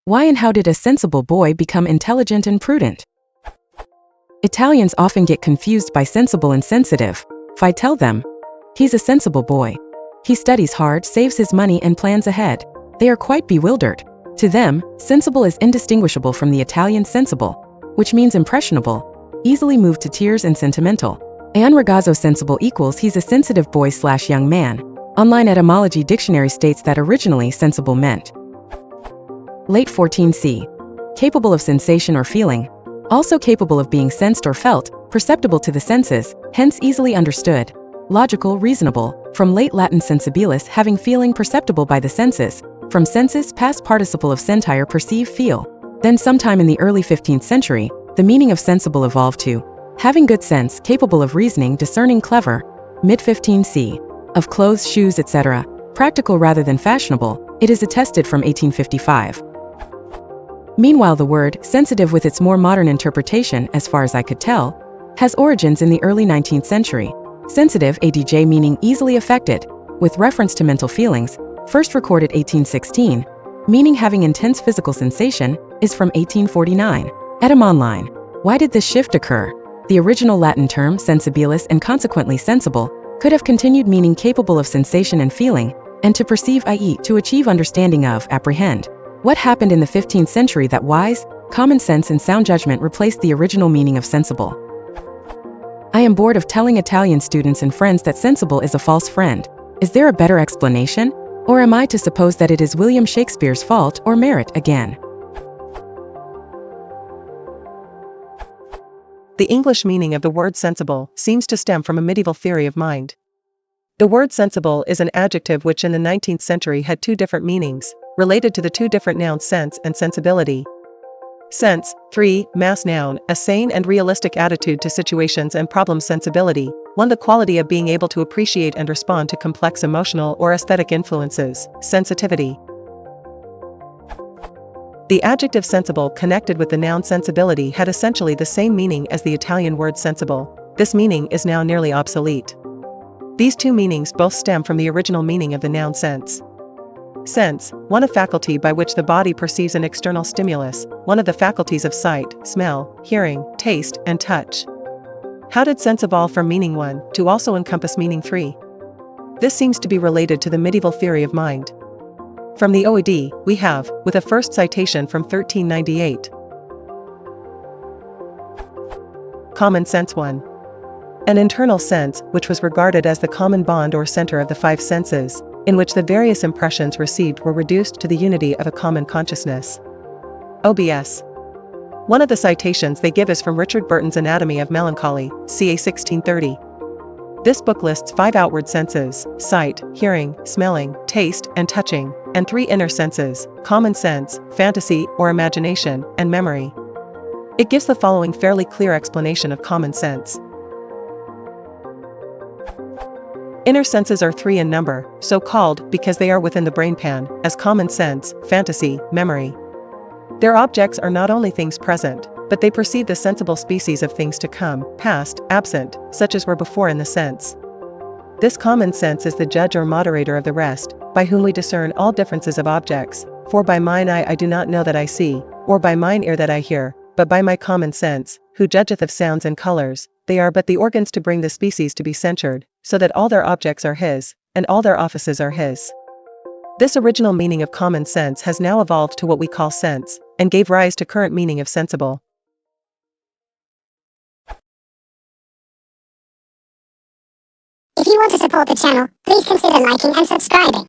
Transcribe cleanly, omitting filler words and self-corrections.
Why and how did a sensible boy become intelligent and prudent? Italians often get confused by sensible and sensitive. If I tell them, he's a sensible boy, he studies hard, saves his money and plans ahead, they are quite bewildered. To them, sensible is indistinguishable from the Italian sensible, which means impressionable, easily moved to tears and sentimental. Un ragazzo sensible equals he's a sensitive boy/young man. Online etymology dictionary states that originally sensible meant late 14c. Capable of sensation or feeling. Also capable of being sensed or felt, perceptible to the senses, hence easily understood. Logical, reasonable, from late Latin sensibilis, having feeling perceptible by the senses, from sensus past participle of sentire, perceive, feel. Then sometime in the early 15th century, the meaning of sensible evolved to having good sense, capable of reasoning, discerning, clever. Mid-15c. Of clothes, shoes, etc. Practical rather than fashionable, it is attested from 1855. Meanwhile, the word sensitive, with its more modern interpretation, as far as I could tell, has origins in the early 19th century. Sensitive, adj, meaning easily affected, with reference to mental feelings, first recorded 1816, meaning having intense physical sensation, is from 1849. Etymology. Why did this shift occur? The original Latin term sensibilis, and consequently sensible, could have continued meaning capable of sensation and feeling, and to perceive, i.e., to achieve understanding of, apprehend. What happened in the 15th century that wise, common sense and sound judgment replaced the original meaning of sensible? I am bored of telling Italian students and friends that sensible is a false friend. Is there a better explanation? Or am I to suppose that it is William Shakespeare's fault or merit again? The English meaning of the word sensible seems to stem from a medieval theory of mind. The word sensible is an adjective which in the 19th century had two different meanings, related to the two different nouns sense and sensibility. Sense, 3, mass noun, a sane and realistic attitude to situations and problems. Sensibility, 1, the quality of being able to appreciate and respond to complex emotional or aesthetic influences. Sensitivity. The adjective sensible connected with the noun sensibility had essentially the same meaning as the Italian word sensible. This meaning is now nearly obsolete. These two meanings both stem from the original meaning of the noun sense. Sense, 1, a faculty by which the body perceives an external stimulus, one of the faculties of sight, smell, hearing, taste, and touch. How did sense evolve from meaning 1 to also encompass meaning 3? This seems to be related to the medieval theory of mind. From the OED, we have, with a first citation from 1398. Common sense 1. An internal sense, which was regarded as the common bond or center of the five senses, in which the various impressions received were reduced to the unity of a common consciousness. OBS. One of the citations they give is from Richard Burton's Anatomy of Melancholy, ca. 1630. This book lists 5 outward senses, sight, hearing, smelling, taste, and touching, and 3 inner senses, common sense, fantasy or imagination, and memory. It gives the following fairly clear explanation of common sense. Inner senses are 3 in number, so called because they are within the brainpan, as common sense, fantasy, memory. Their objects are not only things present, but they perceive the sensible species of things to come, past, absent, such as were before in the sense. This common sense is the judge or moderator of the rest, by whom we discern all differences of objects, for by mine eye I do not know that I see, or by mine ear that I hear, but by my common sense, who judgeth of sounds and colors, they are but the organs to bring the species to be censured, so that all their objects are his, and all their offices are his. This original meaning of common sense has now evolved to what we call sense, and gave rise to current meaning of sensible. If you want to support the channel, please consider liking and subscribing.